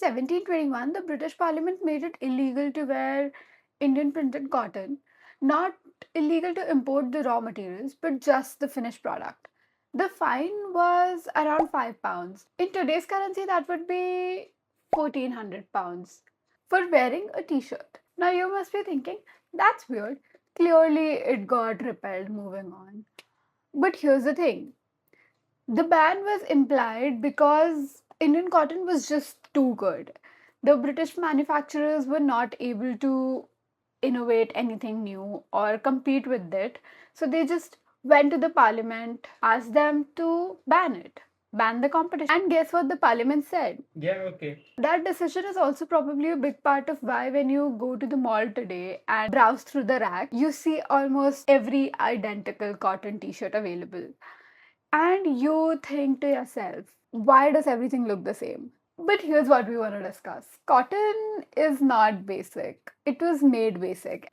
in 1721, the British Parliament made it illegal to wear Indian printed cotton, not illegal to import the raw materials, but just the finished product. The fine was around £5. In today's currency, that would be £1,400 for wearing a t-shirt. Now you must be thinking, that's weird. Clearly, it got repelled moving on. But here's the thing, the ban was implied because Indian cotton was just too good. The British manufacturers were not able to innovate anything new or compete with it. So they just went to the parliament, asked them to ban the competition. And guess what the parliament said? Yeah, okay. That decision is also probably a big part of why, when you go to the mall today and browse through the rack, you see almost every identical cotton t shirt available. And you think to yourself, why does everything look the same? But here's what we want to discuss. Cotton is not basic, it was made basic.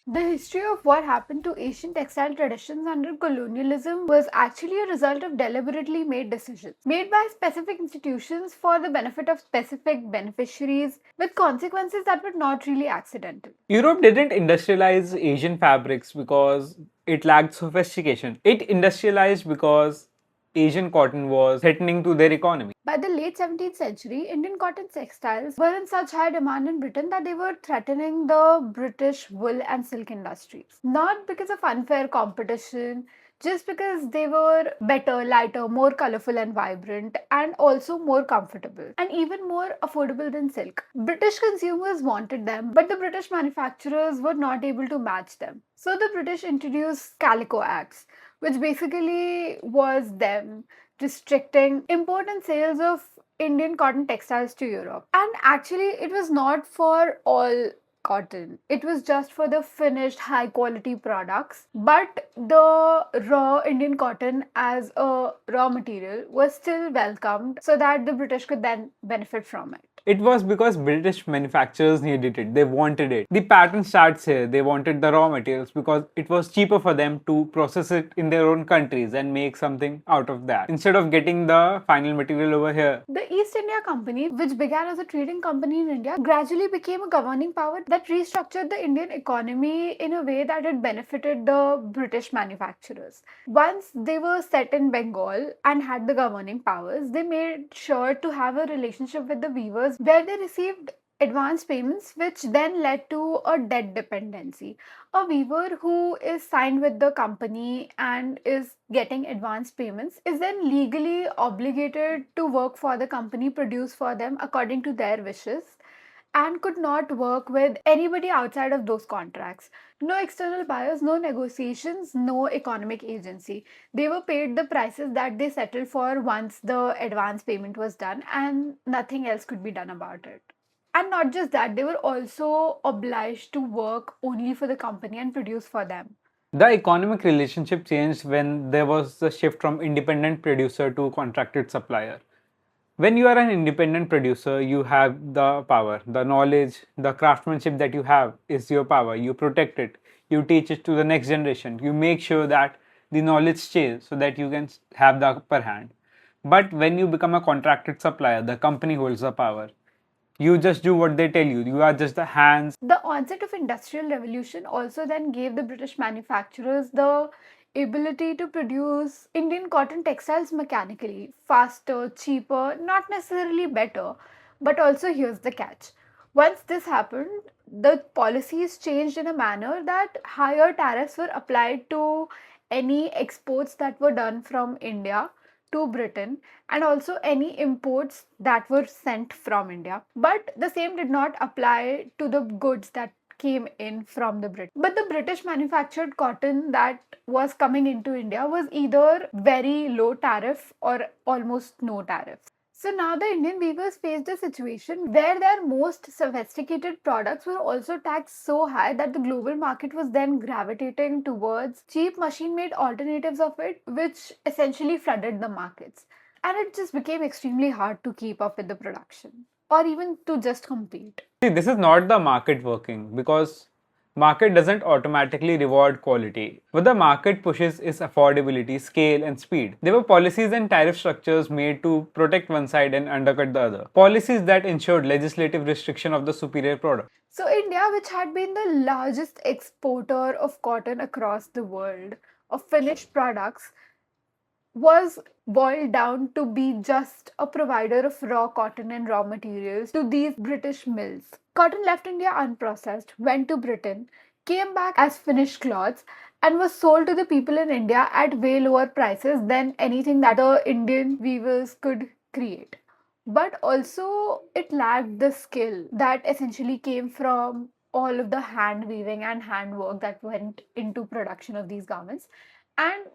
The history of what happened to Asian textile traditions under colonialism was actually a result of deliberately made decisions made by specific institutions for the benefit of specific beneficiaries, with consequences that were not really accidental. Europe didn't industrialize Asian fabrics because it lacked sophistication. It industrialized because Asian cotton was threatening to their economy. By the late 17th century, Indian cotton textiles were in such high demand in Britain that they were threatening the British wool and silk industries. Not because of unfair competition, just because they were better, lighter, more colorful and vibrant, and also more comfortable, and even more affordable than silk. British consumers wanted them, but the British manufacturers were not able to match them. So the British introduced Calico Acts, which basically was them restricting import and sales of Indian cotton textiles to Europe. And actually, it was not for all cotton, it was just for the finished high quality products. But the raw Indian cotton as a raw material was still welcomed so that the British could then benefit from it. It was because British manufacturers needed it. They wanted it. The pattern starts here. They wanted the raw materials because it was cheaper for them to process it in their own countries and make something out of that instead of getting the final material over here. The East India Company, which began as a trading company in India, gradually became a governing power that restructured the Indian economy in a way that it benefited the British manufacturers. Once they were set in Bengal and had the governing powers, they made sure to have a relationship with the weavers where they received advance payments, which then led to a debt dependency. A weaver who is signed with the company and is getting advance payments is then legally obligated to work for the company, produce for them according to their wishes, and could not work with anybody outside of those contracts. No external buyers, no negotiations, no economic agency. They were paid the prices that they settled for once the advance payment was done, and nothing else could be done about it. And not just that, they were also obliged to work only for the company and produce for them. The economic relationship changed when there was the shift from independent producer to contracted supplier. When you are an independent producer, you have the power, the knowledge, the craftsmanship that you have is your power. You protect it, you teach it to the next generation, you make sure that the knowledge stays so that you can have the upper hand. But when you become a contracted supplier, the company holds the power. You just do what they tell you. You are just the hands. The onset of industrial revolution also then gave the British manufacturers the ability to produce Indian cotton textiles mechanically, faster, cheaper, not necessarily better. But also here's the catch. Once this happened, the policies changed in a manner that higher tariffs were applied to any exports that were done from India to Britain, and also any imports that were sent from India. But the same did not apply to the goods that came in from the British. But the British manufactured cotton that was coming into India was either very low tariff or almost no tariff. So now the Indian weavers faced a situation where their most sophisticated products were also taxed so high that the global market was then gravitating towards cheap machine-made alternatives of it, which essentially flooded the markets. And it just became extremely hard to keep up with the production or even to just compete. See, this is not the market working because Market doesn't automatically reward quality. What the market pushes is affordability, scale, and speed. There were policies and tariff structures made to protect one side and undercut the other. Policies that ensured legislative restriction of the superior product. So, India, which had been the largest exporter of cotton across the world, of finished products, was boiled down to be just a provider of raw cotton and raw materials to these British mills. Cotton left India unprocessed, went to Britain, came back as finished cloths, and was sold to the people in India at way lower prices than anything that the Indian weavers could create. But also, it lacked the skill that essentially came from all of the hand weaving and handwork that went into production of these garments. And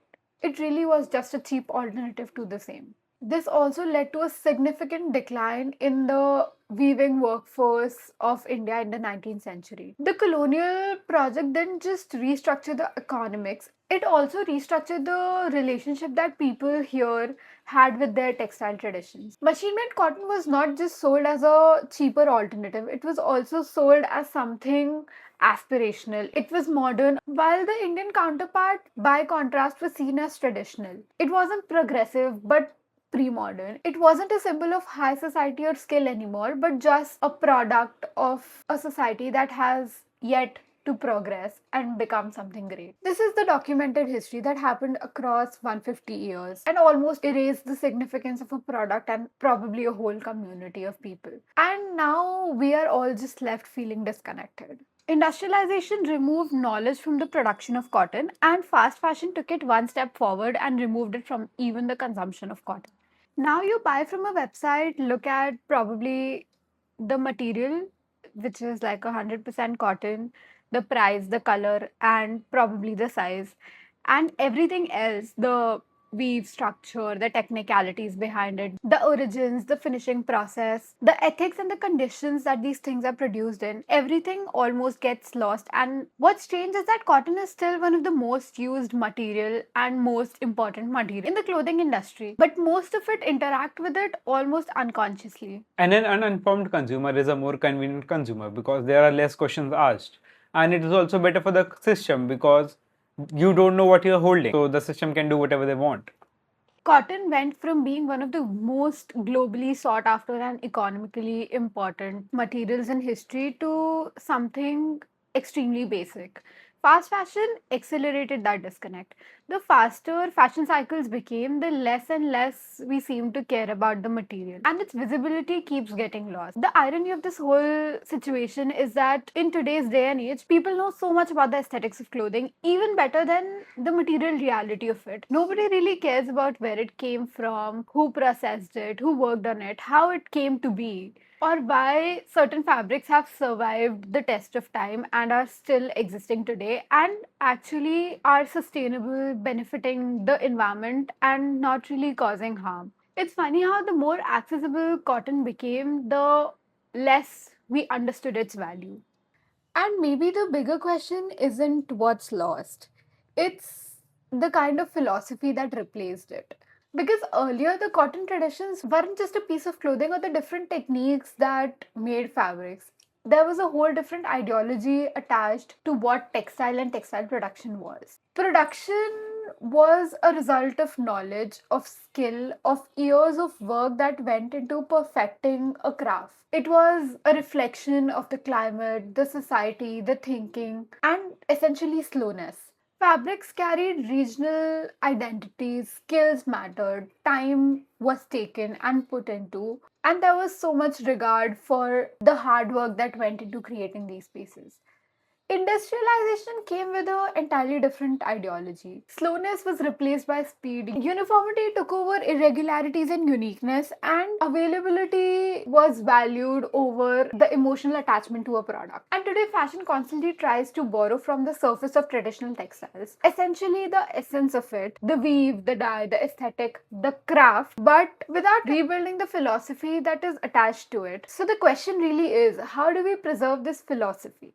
it really was just a cheap alternative to the same. This also led to a significant decline in the weaving workforce of India in the 19th century. The colonial project didn't just restructure the economics, it also restructured the relationship that people here had with their textile traditions. Machine made cotton was not just sold as a cheaper alternative, it was also sold as something aspirational. It was modern, while the Indian counterpart, by contrast, was seen as traditional. It wasn't progressive, but pre-modern. It wasn't a symbol of high society or skill anymore, but just a product of a society that has yet to progress and become something great. This is the documented history that happened across 150 years and almost erased the significance of a product and probably a whole community of people. And now we are all just left feeling disconnected. Industrialization removed knowledge from the production of cotton, and fast fashion took it one step forward and removed it from even the consumption of cotton. Now you buy from a website, look at probably the material, which is like 100% cotton, the price, the color, and probably the size, and everything else, the weave structure, the technicalities behind it, the origins, the finishing process, the ethics and the conditions that these things are produced in, everything almost gets lost. And what's strange is that cotton is still one of the most used material and most important material in the clothing industry, but most of it interact with it almost unconsciously. And an uninformed consumer is a more convenient consumer because there are less questions asked. And it is also better for the system because you don't know what you're holding. So the system can do whatever they want. Cotton went from being one of the most globally sought after and economically important materials in history to something extremely basic. Fast fashion accelerated that disconnect. The faster fashion cycles became, the less and less we seem to care about the material, and its visibility keeps getting lost. The irony of this whole situation is that in today's day and age, people know so much about the aesthetics of clothing, even better than the material reality of it. Nobody really cares about where it came from, who processed it, who worked on it, how it came to be, or why certain fabrics have survived the test of time and are still existing today and actually are sustainable, benefiting the environment and not really causing harm. It's funny how the more accessible cotton became, the less we understood its value. And maybe the bigger question isn't what's lost, it's the kind of philosophy that replaced it. Because earlier, the cotton traditions weren't just a piece of clothing or the different techniques that made fabrics. There was a whole different ideology attached to what textile and textile production was. Production was a result of knowledge, of skill, of years of work that went into perfecting a craft. It was a reflection of the climate, the society, the thinking, and essentially slowness. Fabrics carried regional identities, skills mattered, time was taken and put into, and there was so much regard for the hard work that went into creating these pieces. Industrialization came with an entirely different ideology. Slowness was replaced by speed. Uniformity took over irregularities and uniqueness, and availability was valued over the emotional attachment to a product. And today, fashion constantly tries to borrow from the surface of traditional textiles. Essentially, the essence of it, the weave, the dye, the aesthetic, the craft, but without rebuilding the philosophy that is attached to it. So, the question really is, how do we preserve this philosophy?